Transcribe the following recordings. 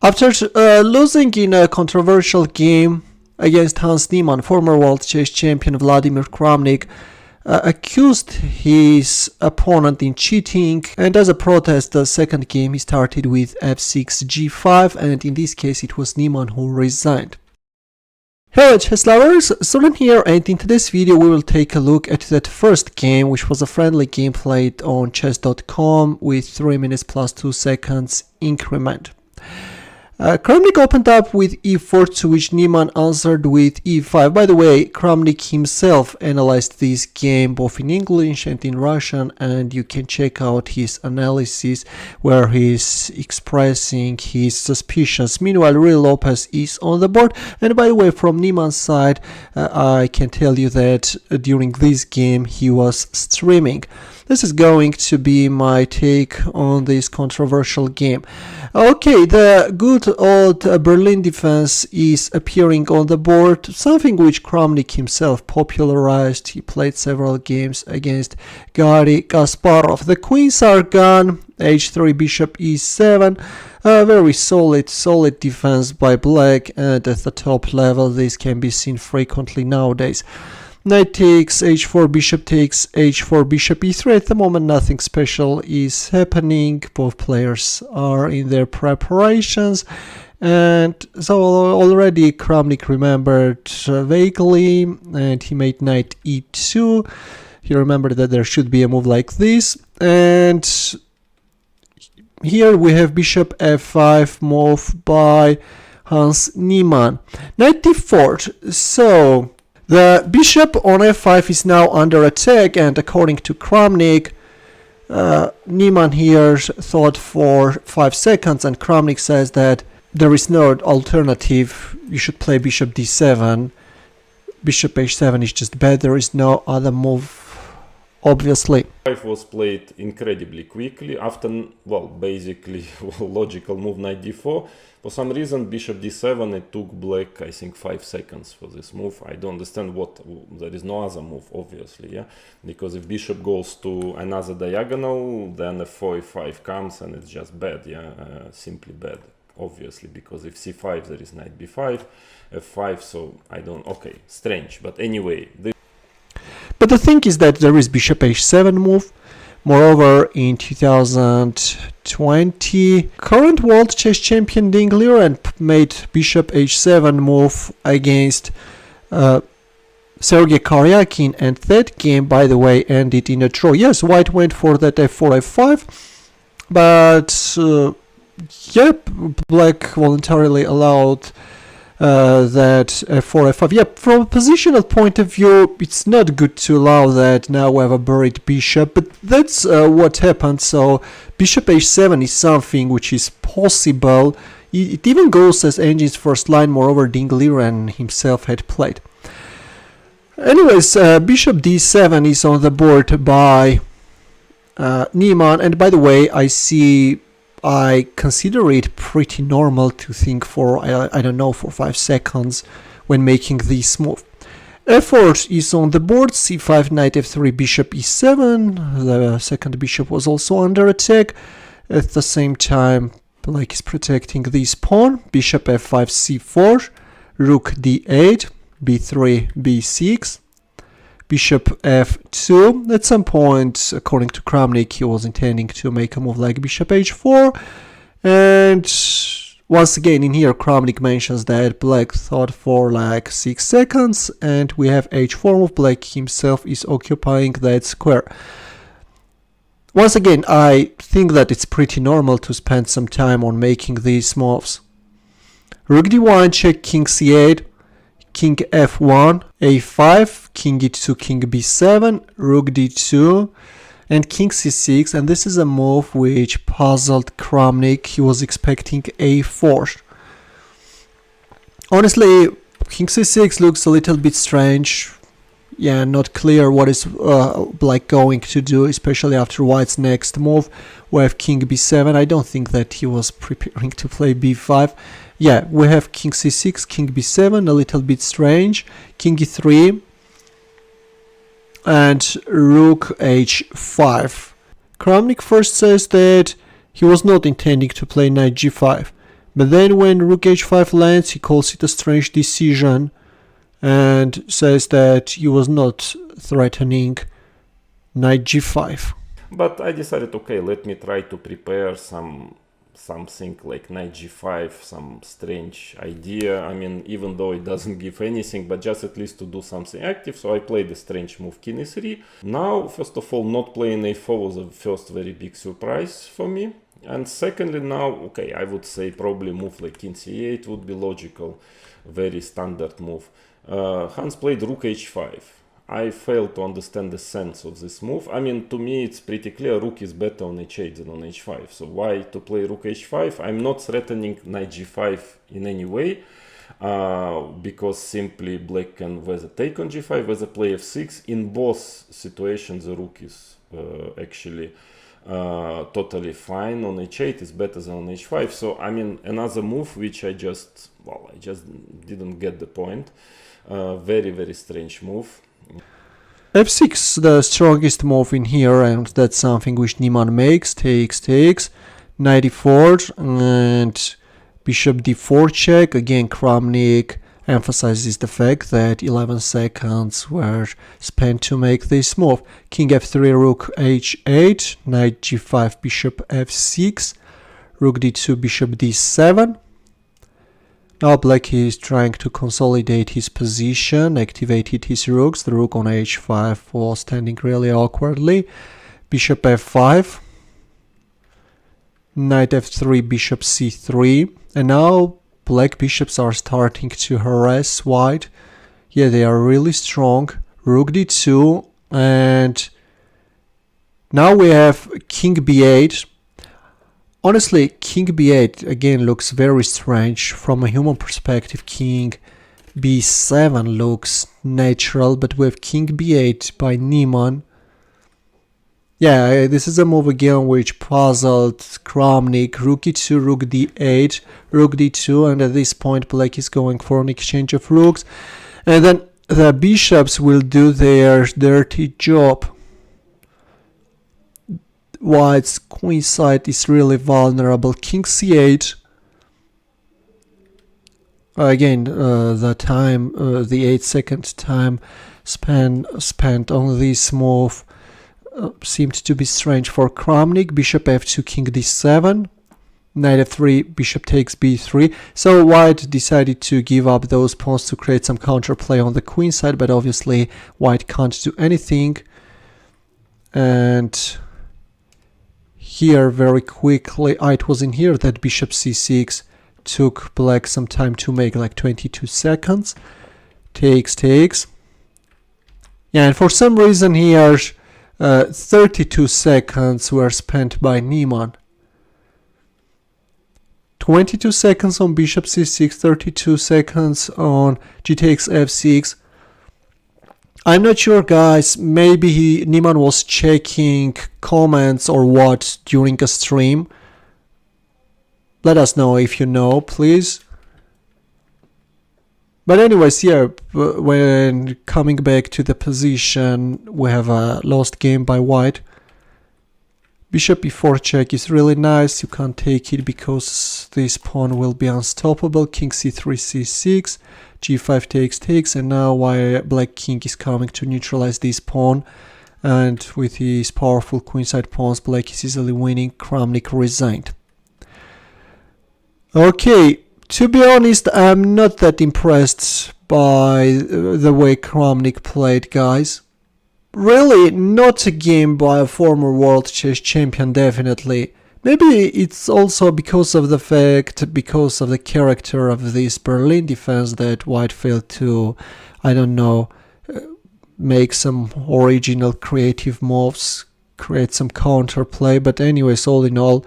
After losing in a controversial game against Hans Niemann, former world chess champion Vladimir Kramnik accused his opponent in cheating, and as a protest, the second game he started with f6 g5, and in this case it was Niemann who resigned. Hello chess lovers, Soren here, and in today's video we will take a look at that first game, which was a friendly game played on chess.com with 3 minutes plus 2 seconds increment. Kramnik opened up with e4, to which Niemann answered with e5. By the way, Kramnik himself analyzed this game both in English and in Russian, and you can check out his analysis where he's expressing his suspicions. Meanwhile, real Lopez is on the board, and by the way, from Niemann's side, I can tell you that during this game he was streaming. This is going to be my take on this controversial game. Okay, the good old Berlin defense is appearing on the board, something which Kramnik himself popularized. He played several games against Garry Kasparov. The queens are gone, h3, bishop e7, a very solid defense by black, and at the top level this can be seen frequently nowadays. Knight takes h4, bishop takes h4, bishop e3. At the moment nothing special is happening, both players are in their preparations, and so already Kramnik remembered vaguely, and he made knight e2. He remembered that there should be a move like this, and here we have bishop f5 move by Hans Niemann. Knight d4, so the bishop on f5 is now under attack, and according to Kramnik, Niemann here thought for 5 seconds, and Kramnik says that there is no alternative, you should play bishop d7, bishop h7 is just bad, there is no other move, obviously. F5 was played incredibly quickly after, well, basically logical move knight d4. For some reason bishop d7, it took black I think 5 seconds for this move. I don't understand what, there is no other move obviously, yeah, because if bishop goes to another diagonal, then f4 f5 comes and it's just bad, yeah, simply bad, obviously, because if c5 there is knight b5, f5, so I don't, okay, strange, but anyway. But the thing is that there is bishop h7 move. Moreover, in 2020, current world chess champion Ding Liren made bishop h7 move against Sergei Karyakin, and that game, by the way, ended in a draw. Yes, white went for that f4 f5, but yep, black voluntarily allowed that f4 f5. Yep, from a positional point of view, it's not good to allow that. Now we have a buried bishop, but that's what happened. So bishop h7 is something which is possible. It even goes as Engine's first line. Moreover, Ding Liren himself had played. Anyways, bishop d7 is on the board by Niemann, and by the way, I consider it pretty normal to think for, I don't know, for 5 seconds when making this move. f4 is on the board, c5, knight f3, bishop e7. The second bishop was also under attack. At the same time, black is protecting this pawn. Bishop f5, c4, rook d8, b3, b6. Bishop f2. At some point, according to Kramnik, he was intending to make a move like bishop h4. And once again, in here, Kramnik mentions that black thought for like 6 seconds, and we have h4 move. Black himself is occupying that square. Once again, I think that it's pretty normal to spend some time on making these moves. Rook d1, check, king c8. King f1, a5, king e2, king b7, rook d2, and king c6, and this is a move which puzzled Kramnik. He was expecting a4. Honestly, king c6 looks a little bit strange. Yeah, not clear what is black going to do, especially after white's next move. We have king b7. I don't think that he was preparing to play b5. Yeah, we have king c6, king b7, a little bit strange, king e3, and rook h5. Kramnik first says that he was not intending to play knight g5, But then when rook h5 lands, he calls it a strange decision and says that he was not threatening knight g5. But I decided, okay, let me try to prepare something like knight g5, some strange idea. I mean, even though it doesn't give anything, but just at least to do something active. So I played a strange move, king e3. Now, first of all, not playing a4 was the first very big surprise for me. And secondly, now, okay, I would say probably move like king c8 would be logical, very standard move. Hans played rook h5. I fail to understand the sense of this move. I mean, to me, it's pretty clear rook is better on h8 than on h5. So why to play rook h5? I'm not threatening knight g5 in any way, because simply black can whether take on g5, whether play f6. In both situations, the rook is actually totally fine. On h8 is better than on h5. So, I mean, another move which I just didn't get the point. Very, very strange move. f6, the strongest move in here, and that's something which Niemann makes. Takes, knight e4, and bishop d4 check. Again, Kramnik emphasizes the fact that 11 seconds were spent to make this move. King f3, rook h8, knight g5, bishop f6, rook d2, bishop d7. Now black is trying to consolidate his position, activated his rooks. The rook on h5 was standing really awkwardly. Bishop f5, knight f3, bishop c3. And now black bishops are starting to harass white. Yeah, they are really strong. Rook d2, and now we have king b8. Honestly, king b8 again looks very strange. From a human perspective, king b7 looks natural, but with king b8 by Niemann, yeah, this is a move again which puzzled Kramnik. Rook e2, rook d8, rook d2, and at this point black is going for an exchange of rooks, and then the bishops will do their dirty job. White's queen side is really vulnerable. King c8. Again, the 8-second time spent on this move seemed to be strange for Kramnik. Bishop f2, king d7. Knight f3, bishop takes b3. So white decided to give up those pawns to create some counterplay on the queen side, but obviously white can't do anything. And here very quickly, it was in here that bishop c6 took black some time to make, like 22 seconds. Takes. Yeah, and for some reason here 32 seconds were spent by Niemann. 22 seconds on bishop c6, 32 seconds on g takes f6. I'm not sure, guys, maybe Niemann was checking comments or what during a stream. Let us know if you know, please. But anyways, yeah, when coming back to the position, we have a lost game by white. Bishop e4 check is really nice. You can't take it because this pawn will be unstoppable. King c3, c6, g5 takes, and now black king is coming to neutralize this pawn. And with his powerful queenside pawns, black is easily winning. Kramnik resigned. Okay, to be honest, I'm not that impressed by the way Kramnik played, guys. Really, not a game by a former world chess champion, definitely. Maybe it's also because of the character of this Berlin defense that white failed to, I don't know, make some original creative moves, create some counterplay. But anyways, all in all,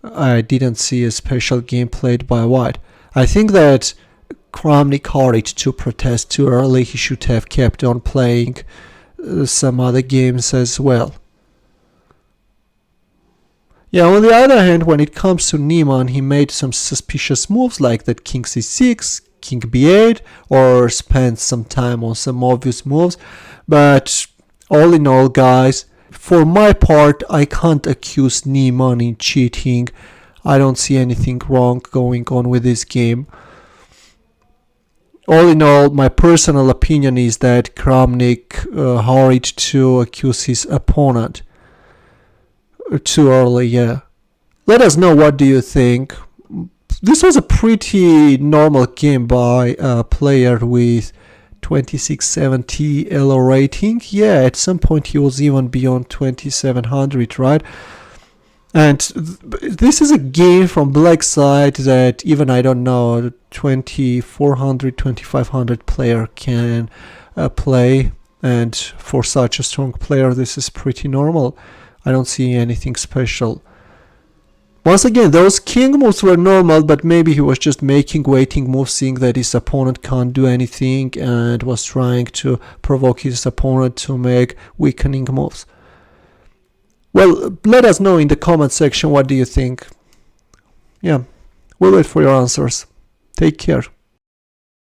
I didn't see a special game played by white. I think that Kramnik hurried to protest too early. He should have kept on playing some other games as well. Yeah, on the other hand, when it comes to Niemann, he made some suspicious moves like that king c6, king b8, or spent some time on some obvious moves. But all in all, guys, for my part, I can't accuse Niemann in cheating. I don't see anything wrong going on with this game. All in all, my personal opinion is that Kramnik hurried to accuse his opponent too early. Yeah. Let us know, what do you think? This was a pretty normal game by a player with 2670 ELO rating. Yeah, at some point he was even beyond 2700, right? And this is a game from black side that even, I don't know, 2400, 2500 player can play. And for such a strong player, this is pretty normal. I don't see anything special. Once again, those king moves were normal, but maybe he was just making waiting moves, seeing that his opponent can't do anything, and was trying to provoke his opponent to make weakening moves. Well, let us know in the comment section, what do you think? Yeah, we'll wait for your answers. Take care.